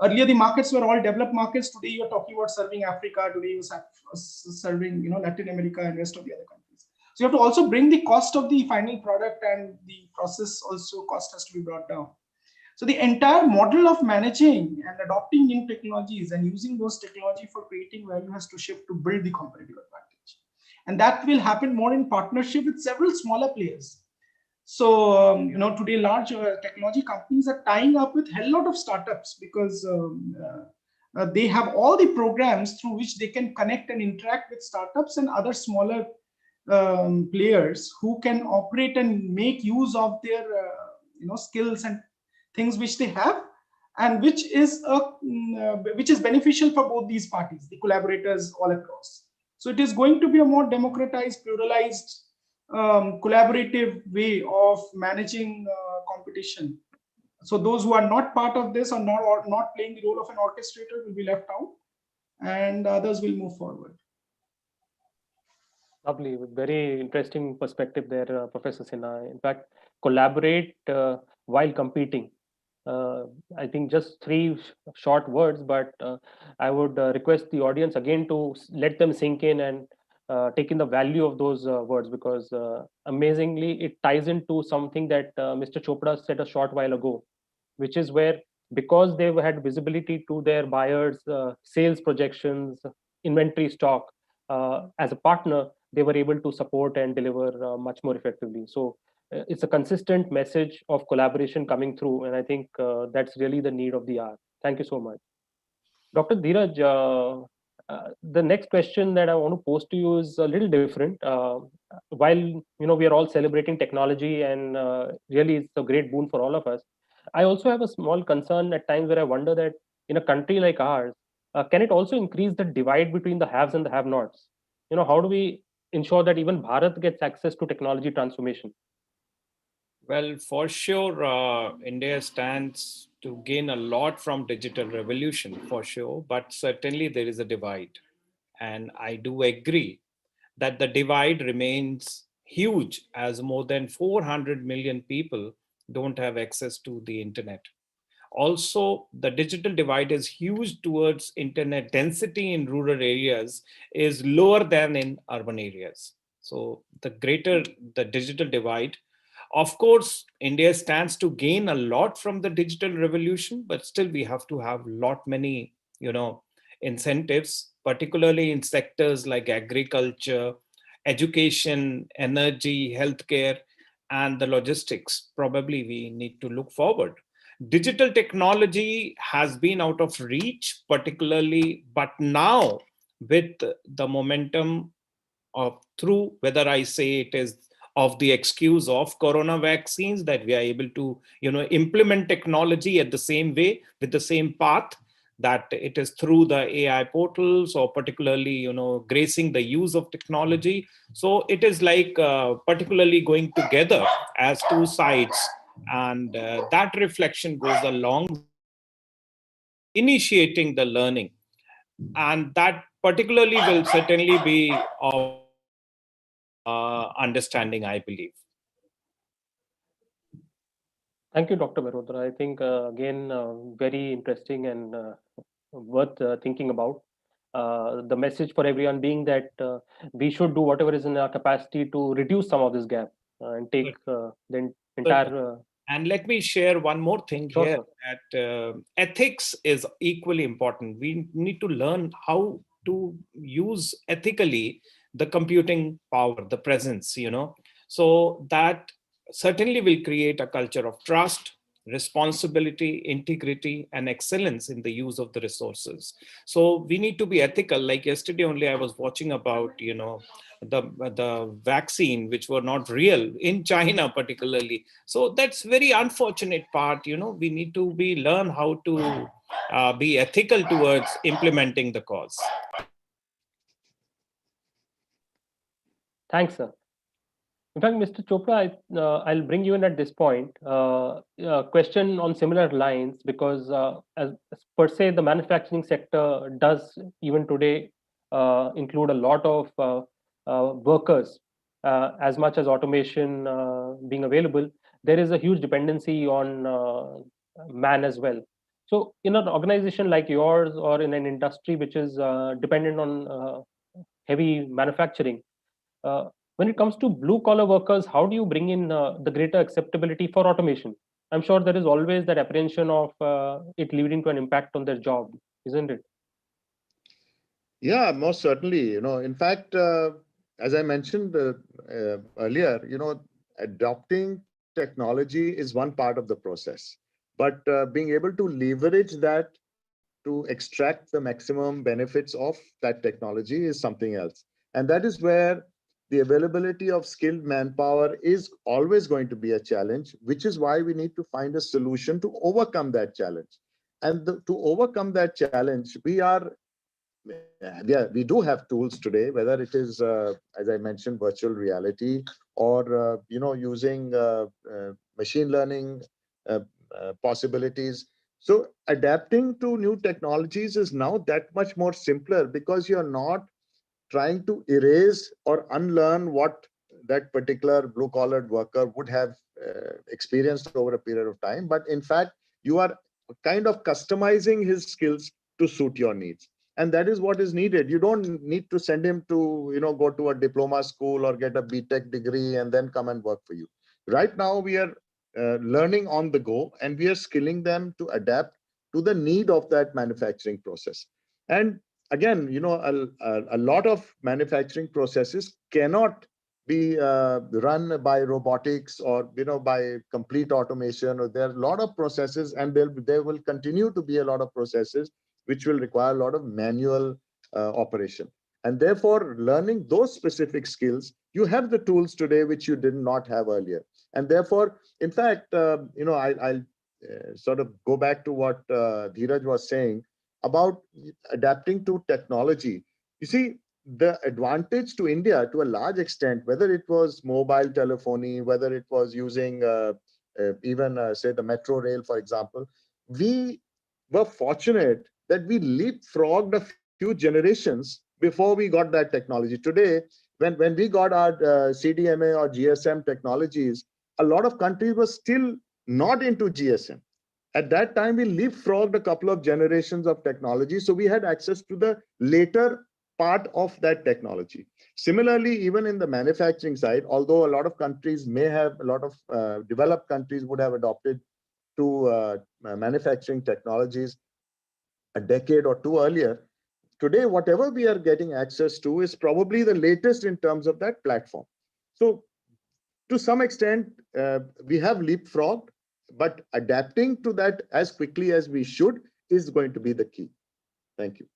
Earlier the markets were all developed markets. Today you're talking about serving Africa. Today you're serving Latin America and rest of the other countries. So you have to also bring the cost of the final product, and the process also cost has to be brought down. So the entire model of managing and adopting new technologies and using those technology for creating value has to shift to build the competitive advantage. And that will happen more in partnership with several smaller players. So, today large technology companies are tying up with a hell lot of startups, because they have all the programs through which they can connect and interact with startups and other smaller players who can operate and make use of their skills and things which they have, and which is beneficial for both these parties, the collaborators all across. So it is going to be a more democratized, pluralized, collaborative way of managing competition. So those who are not part of this, or not playing the role of an orchestrator, will be left out, and others will move forward. Lovely, very interesting perspective there, Professor Sinha. In fact, collaborate while competing. I think just three short words, but I would request the audience again to let them sink in and take in the value of those words, because amazingly it ties into something that Mr. Chopra said a short while ago, which is where, because they had visibility to their buyers, sales projections, inventory stock, as a partner, they were able to support and deliver much more effectively. So it's a consistent message of collaboration coming through, and I think that's really the need of the hour. Thank you so much. Dr. Dheeraj, the next question that I want to pose to you is a little different. While we are all celebrating technology, and really it's a great boon for all of us, I also have a small concern at times where I wonder that in a country like ours, can it also increase the divide between the haves and the have-nots? how do we ensure that even Bharat gets access to technology transformation? Well, for sure, India stands to gain a lot from digital revolution, for sure, but certainly there is a divide. And I do agree that the divide remains huge, as more than 400 million people don't have access to the internet. Also, the digital divide is huge towards internet density in rural areas is lower than in urban areas. So the greater the digital divide, of course, India stands to gain a lot from the digital revolution, but still we have to have lot many, incentives, particularly in sectors like agriculture, education, energy, healthcare, and the logistics. Probably we need to look forward. Digital technology has been out of reach, particularly, but now with the momentum of through, whether I say it is of the excuse of corona vaccines, that we are able to implement technology at the same way with the same path, that it is through the AI portals or particularly gracing the use of technology. So it is like particularly going together as two sides, and that reflection goes along initiating the learning, and that particularly will certainly be of understanding, I believe. Thank you, Dr. Mehrotra. I think, again, very interesting and worth thinking about. The message for everyone being that we should do whatever is in our capacity to reduce some of this gap and take the entire. And let me share one more thing Sure, here, sir. that ethics is equally important. We need to learn how to use ethically the computing power, the presence, so that certainly will create a culture of trust, responsibility, integrity, and excellence in the use of the resources. So we need to be ethical. Like yesterday only, I was watching about, the vaccine, which were not real in China, particularly. So that's very unfortunate part. We need to learn how to be ethical towards implementing the cause. Thanks, sir. In fact, Mr. Chopra, I'll bring you in at this point. A question on similar lines, because as per se, the manufacturing sector does even today include a lot of workers. As much as automation being available, there is a huge dependency on man as well. So, in an organization like yours, or in an industry which is dependent on heavy manufacturing, when it comes to blue collar workers, how do you bring in the greater acceptability for automation? I'm sure there is always that apprehension of it leading to an impact on their job, isn't it? Yeah, most certainly. In fact, as I mentioned earlier, adopting technology is one part of the process, but being able to leverage that to extract the maximum benefits of that technology is something else. And that is where the availability of skilled manpower is always going to be a challenge, which is why we need to find a solution to overcome that challenge. And to overcome that challenge, we do have tools today, whether it is, as I mentioned, virtual reality, or using machine learning possibilities. So adapting to new technologies is now that much more simpler, because you're not trying to erase or unlearn what that particular blue-collared worker would have experienced over a period of time, but in fact, you are kind of customizing his skills to suit your needs. And that is what is needed. You don't need to send him to, go to a diploma school or get a BTech degree and then come and work for you. Right now, we are learning on the go, and we are skilling them to adapt to the need of that manufacturing process. And again, a lot of manufacturing processes cannot be run by robotics or by complete automation. Or there are a lot of processes, and there will continue to be a lot of processes which will require a lot of manual operation. And therefore, learning those specific skills, you have the tools today which you did not have earlier. And therefore, in fact, I'll sort of go back to what Dheeraj was saying about adapting to technology. You see, the advantage to India to a large extent, whether it was mobile telephony, whether it was using even say the metro rail, for example, we were fortunate that we leapfrogged a few generations before we got that technology. Today, when we got our CDMA or GSM technologies, a lot of countries were still not into GSM. At that time, we leapfrogged a couple of generations of technology. So we had access to the later part of that technology. Similarly, even in the manufacturing side, although a lot of countries may have, a lot of developed countries would have adopted to manufacturing technologies a decade or two earlier, today, whatever we are getting access to is probably the latest in terms of that platform. So to some extent, we have leapfrogged, but adapting to that as quickly as we should is going to be the key. Thank you.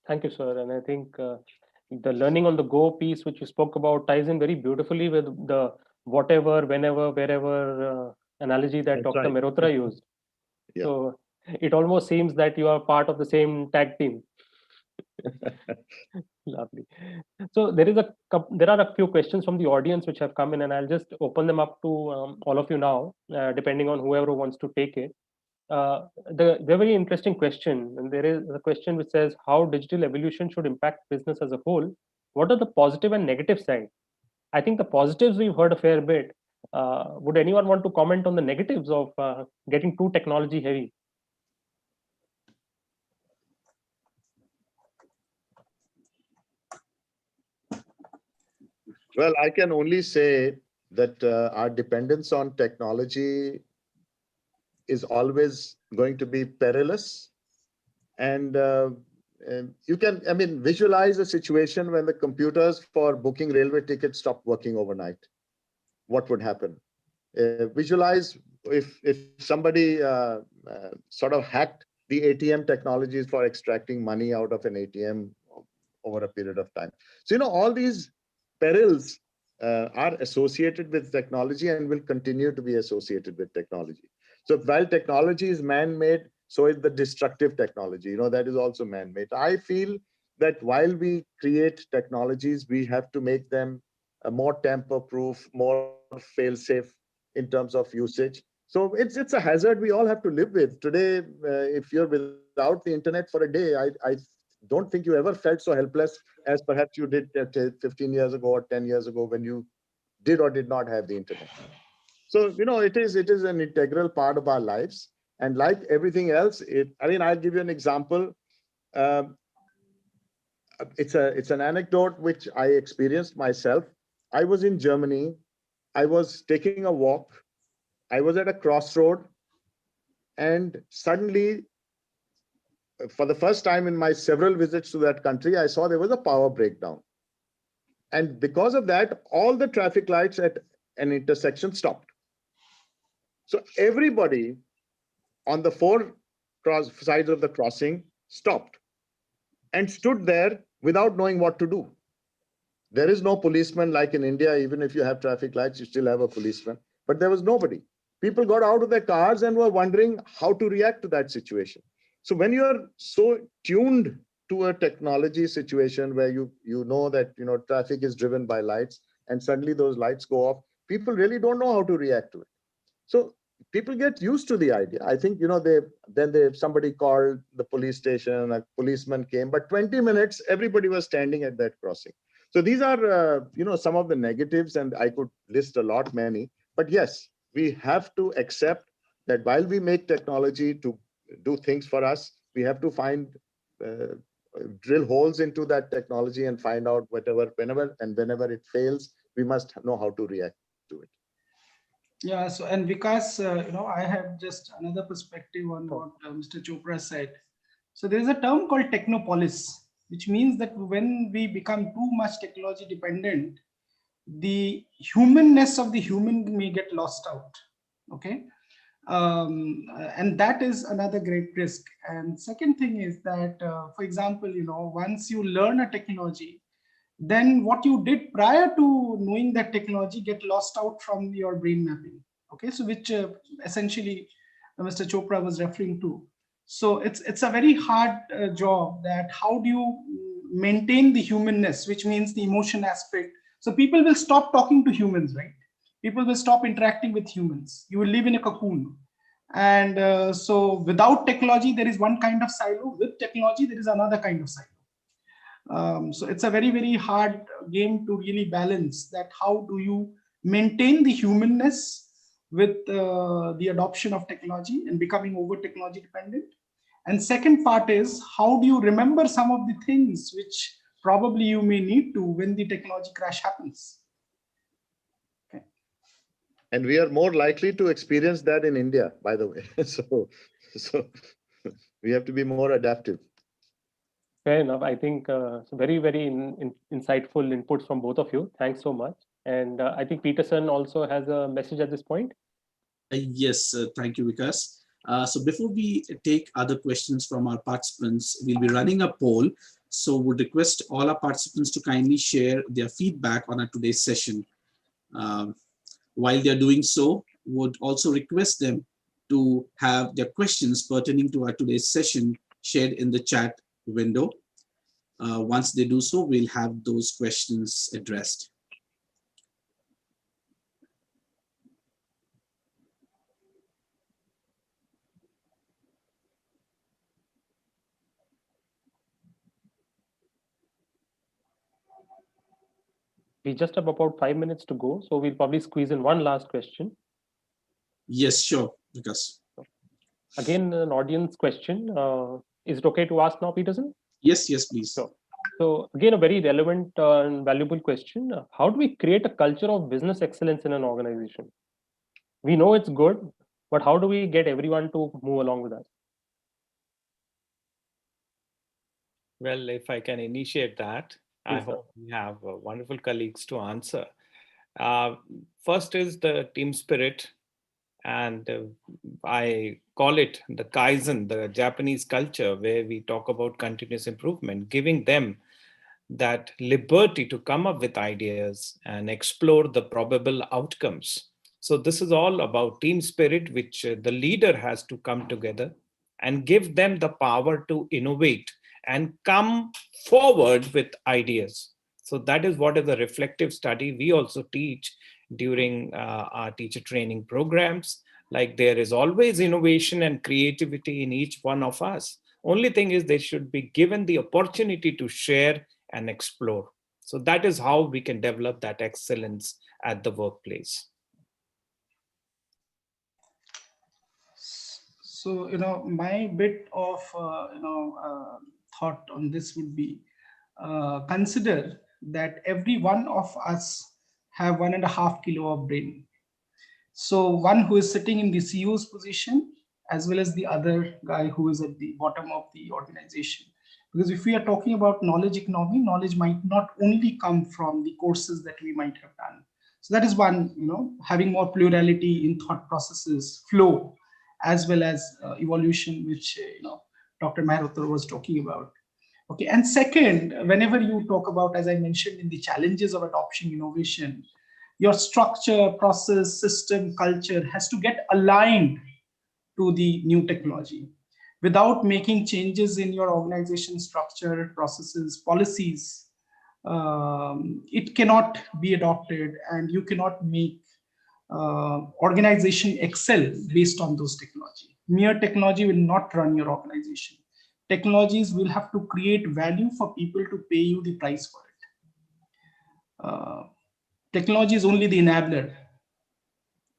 Thank you, sir. And I think the learning on the go piece, which you spoke about, ties in very beautifully with the whatever, whenever, wherever analogy that That's Dr. right. Mehrotra used. Yeah. So it almost seems that you are part of the same tag team. Lovely. So there are a few questions from the audience which have come in, and I'll just open them up to all of you now, depending on whoever wants to take it. They're very interesting question, and there is a question which says how digital evolution should impact business as a whole. What are the positive and negative side? I think the positives we've heard a fair bit. Would anyone want to comment on the negatives of getting too technology heavy? Well, I can only say that our dependence on technology is always going to be perilous. And you can, I mean, visualize a situation when the computers for booking railway tickets stopped working overnight. What would happen? Visualize if somebody sort of hacked the ATM technologies for extracting money out of an ATM over a period of time. So, all these perils are associated with technology and will continue to be associated with technology. So while technology is man-made, so is the destructive technology, that is also man-made. I feel that while we create technologies, we have to make them more tamper-proof, more fail-safe in terms of usage. So it's a hazard we all have to live with. Today, if you're without the internet for a day, I don't think you ever felt so helpless as perhaps you did 15 years ago or 10 years ago when you did or did not have the internet. So, it is an integral part of our lives. And like everything else, I'll give you an example. It's an anecdote which I experienced myself. I was in Germany. I was taking a walk. I was at a crossroad. And suddenly, for the first time in my several visits to that country, I saw there was a power breakdown. And because of that, all the traffic lights at an intersection stopped. So everybody on the four sides of the crossing stopped and stood there without knowing what to do. There is no policeman like in India. Even if you have traffic lights, you still have a policeman. But there was nobody. People got out of their cars and were wondering how to react to that situation. So when you're so tuned to a technology situation where you know that traffic is driven by lights and suddenly those lights go off, people really don't know how to react to it. So people get used to the idea. I think somebody called the police station, a policeman came, but 20 minutes everybody was standing at that crossing. So these are some of the negatives, and I could list a lot many. But yes, we have to accept that while we make technology to do things for us, we have to drill holes into that technology and find out whenever it fails, we must know how to react to it. Yeah, so and Vikas, I have just another perspective on what Mr. Chopra said. So there is a term called technopolis, which means that when we become too much technology dependent, the humanness of the human may get lost out. Okay. And that is another great risk. And second thing is that, for example, once you learn a technology, then what you did prior to knowing that technology get lost out from your brain mapping. Okay, so which essentially Mr. Chopra was referring to. So it's a very hard job that how do you maintain the humanness, which means the emotion aspect. So people will stop talking to humans, right? People will stop interacting with humans. You will live in a cocoon. And so without technology, there is one kind of silo. With technology, there is another kind of silo. So it's a very, very hard game to really balance that. How do you maintain the humanness with the adoption of technology and becoming over technology dependent? And second part is, how do you remember some of the things which probably you may need to when the technology crash happens? Okay. And we are more likely to experience that in India, by the way. So we have to be more adaptive. Fair enough. I think it's very, very insightful inputs from both of you. Thanks so much. And I think Peterson also has a message at this point. Yes, thank you, Vikas. So before we take other questions from our participants, we'll be running a poll. So would request all our participants to kindly share their feedback on our today's session. While they're doing so, would also request them to have their questions pertaining to our today's session shared in the chat window. Once they do so, we'll have those questions addressed. We just have about 5 minutes to go, so we'll probably squeeze in one last question. Yes, sure, Vikas. Again, an audience question. Is it okay to ask now, Peterson? Yes, please. Sure. So again, a very relevant and valuable question. How do we create a culture of business excellence in an organization? We know it's good, but how do we get everyone to move along with us? Well, if I can initiate that, I Yes, sir. hope we have wonderful colleagues to answer. First is the team spirit, and I call it the Kaizen, the Japanese culture, where we talk about continuous improvement, giving them that liberty to come up with ideas and explore the probable outcomes. So this is all about team spirit, which the leader has to come together and give them the power to innovate and come forward with ideas. So that is what is the reflective study we also teach during our teacher training programs. Like, there is always innovation and creativity in each one of us. Only thing is, they should be given the opportunity to share and explore. So that is how we can develop that excellence at the workplace. So, my bit of, thought on this would be, consider that every one of us have 1.5 kilo of brain. So one who is sitting in the CEO's position, as well as the other guy who is at the bottom of the organization. Because if we are talking about knowledge economy, knowledge might not only come from the courses that we might have done. So that is one, having more plurality in thought processes, flow, as well as evolution, which, Dr. Mehrotra was talking about. Okay, and second, whenever you talk about, as I mentioned, in the challenges of adoption innovation, your structure, process, system, culture has to get aligned to the new technology. Without making changes in your organization structure, processes, policies, it cannot be adopted, and you cannot make organization excel based on those technology. Mere technology will not run your organization. Technologies will have to create value for people to pay you the price for it. Technology is only the enabler.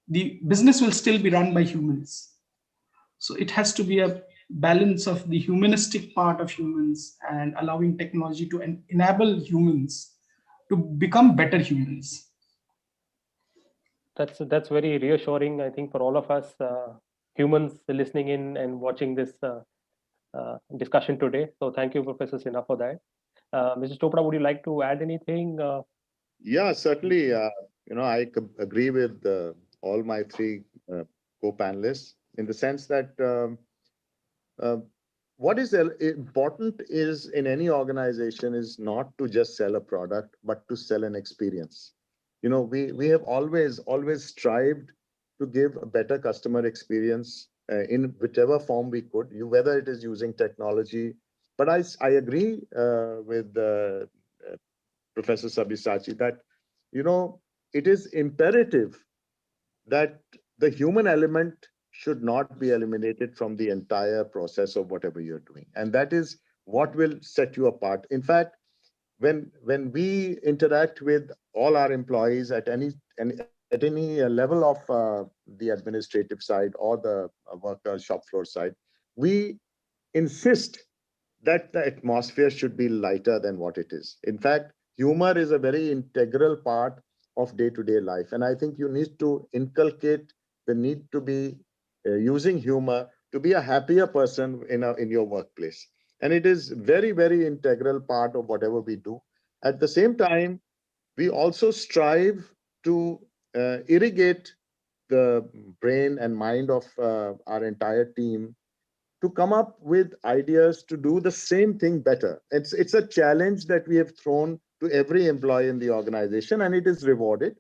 The business will still be run by humans. So it has to be a balance of the humanistic part of humans and allowing technology to enable humans to become better humans. That's very reassuring, I think, for all of us humans listening in and watching this discussion today. So thank you, Professor Sinha, for that. Mrs. Chopra, would you like to add anything? Yeah, certainly. I agree with all my three co-panelists in the sense that what is important is in any organization is not to just sell a product, but to sell an experience. We have always strived to give a better customer experience in whichever form we could, whether it is using technology But I agree with Professor Sabyasachi that, it is imperative that the human element should not be eliminated from the entire process of whatever you're doing. And that is what will set you apart. In fact, when we interact with all our employees at any level of the administrative side or the worker shop floor side, we insist that the atmosphere should be lighter than what it is. In fact, humor is a very integral part of day-to-day life. And I think you need to inculcate the need to be using humor to be a happier person in your workplace. And it is very, very integral part of whatever we do. At the same time, we also strive to irrigate the brain and mind of our entire team to come up with ideas to do the same thing better. It's a challenge that we have thrown to every employee in the organization, and it is rewarded,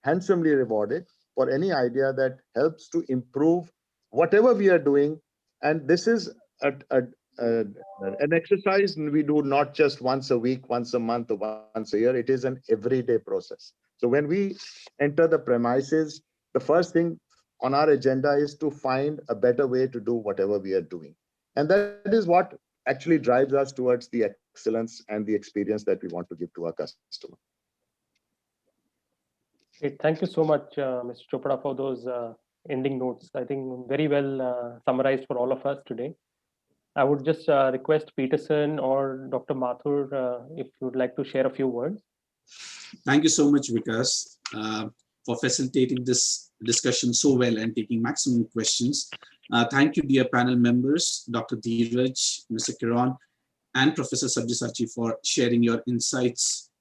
handsomely rewarded, for any idea that helps to improve whatever we are doing. And this is an exercise we do not just once a week, once a month, or once a year. It is an everyday process. So when we enter the premises, the first thing on our agenda is to find a better way to do whatever we are doing. And that is what actually drives us towards the excellence and the experience that we want to give to our customer. Great. Thank you so much, Mr. Chopra, for those ending notes. I think very well summarized for all of us today. I would just request Peterson or Dr. Mathur if you would like to share a few words. Thank you so much, Vikas, for facilitating this discussion so well and taking maximum questions. Thank you, dear panel members, Dr. Dheeraj, Mr. Kiron, and Professor Sabyasachi for sharing your insights.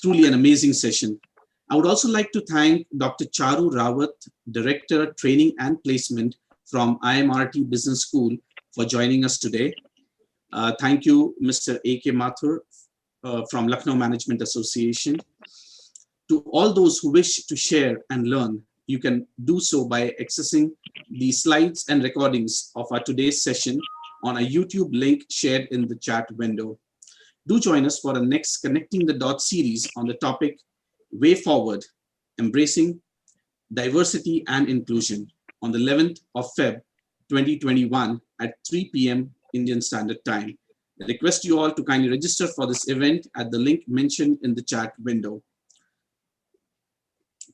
Truly an amazing session. I would also like to thank Dr. Charu Rawat, Director, Training and Placement from IMRT Business School for joining us today. Thank you, Mr. A.K. Mathur from Lucknow Management Association. To all those who wish to share and learn, you can do so by accessing the slides and recordings of our today's session on a YouTube link shared in the chat window. Do join us for the next Connecting the Dots series on the topic Way Forward, Embracing Diversity and Inclusion on the 11th of Feb 2021 at 3 p.m. Indian Standard Time. I request you all to kindly register for this event at the link mentioned in the chat window.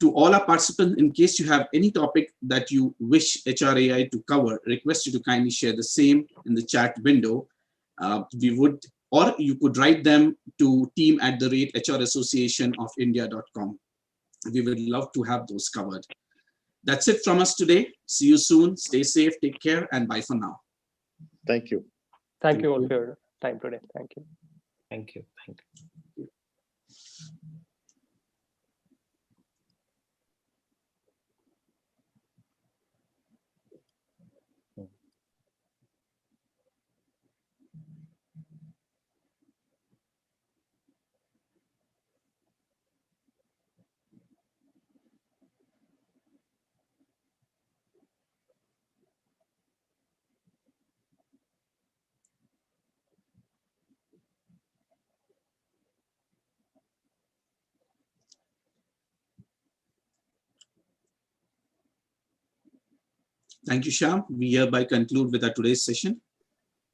To all our participants, in case you have any topic that you wish HRAI to cover, request you to kindly share the same in the chat window. Or you could write them to team@hrassociationofindia.com. We would love to have those covered. That's it from us today. See you soon. Stay safe, take care, and bye for now. Thank you. Thank you all for your time today. Thank you. Thank you. Thank you. Thank you, Shyam. We hereby conclude with our today's session.